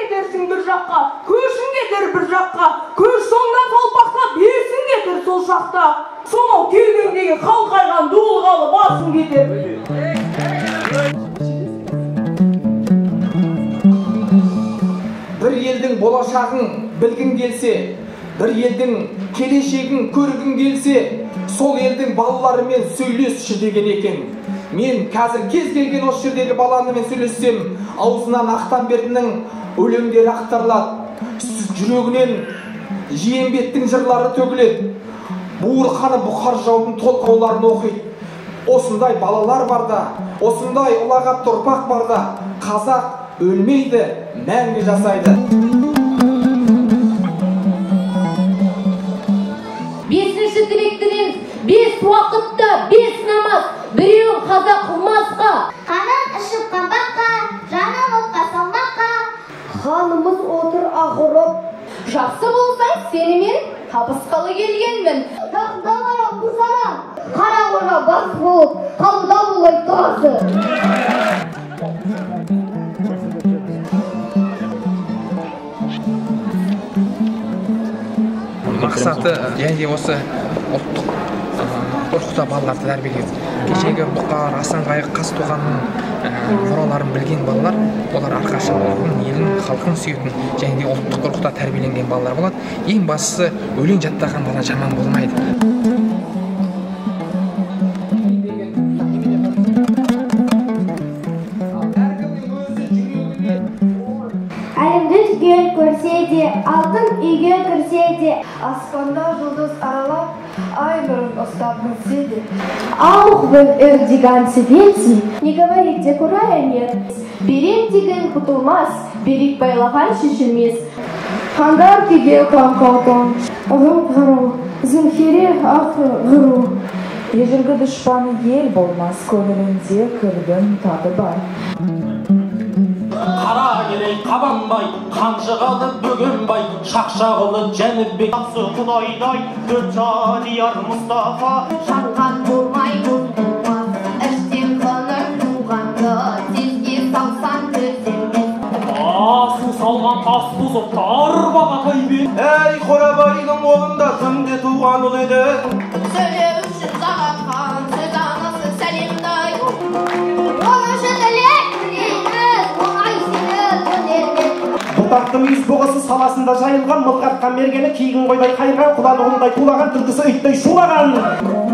кетерсің бір жаққа, көшің кетер бір жаққа, көш соңдан толпақта, берсің кетер сол шақта. Сонау келгендегі қалқайған дуылғалы басың кетер. Bir елдің болашағын білгің келсе, bir елдің келешегін көргің келсе, сол елдің балаларымен сөйлесші деген екен. Мен қазір кез келген осы жердегі баламмен сөйлессем, аузынан Ақтанбердінің өлеңдері ақтарылады, жүрегінен Жиенбеттің жырлары төгіледі, буырқаны бұқар жаудың толғауларын оқиды. Осындай балалар барда, осындай ұлағатты ұрпақ барда, қазақ өлмейді, мәңгі жасайды. Бесінші тілектеріңіз, 5 уақытта 5 намаз, біреуін қаза қылмасқа. Қанын ішіп қамбаққа, жанын отқа салмаққа. Ханымыз отыр ағырып, жақсы болсаң сенімен табысқалы келгенмін. Тақдалара бұзана, қара қора бас болып, қалуда болай тұрасы. Мақсаты және осы ұлттық рухта балаларды тәрбиелеу. Кешегі Бұқар, Асан Қайғы, Қазтуғанның мұраларын білген балалар, олар әрқашан ұлтын, елін, халқын сүйетін және де ұлттық рухта тәрбиеленген балалар болады. Ең бастысы өлең жаттаған бала жаман болмайды. Әлемді түгел көрсе де, алтын үйге кірсе де, аспанда жұлдыз аралап, ай нұрын ұстап білсе де. Ауық был эрдиган себетси, не говорит де курая нет. Берем деген құтылмас, берек байлаған шешілмес. Қандар кеге қаңқалтан, ұғым ғыру, зімхере ақы ғыру. Ежелгі дұшпаны ел болмас, көңілінде кіргін тады бар. Қара керей қабанбай, қанжығалы бөгенбай, шақшағылы Жәнібек. Ақсы Құдайдай, төрт жадияр Мұстафа. шаққан болмай болмас, іштен қоныр туғанды, тезге салсан төземес. Су салған тас бұзып, тарбаға тайбен. Әй Қорабайдың қолында кімде туған ұл еді? Сөйлеу үшін жағатқан сөз анасы сәлемдай. Оның үшін тілек тілейміз, оңай сені өнермен. Бұтақты мүйіз бұғысы саласында жайылған, мылғатқан мергені киігін қойдай қайырған, құлан ұғындай тулаған, түлкісі үйттай шулаған.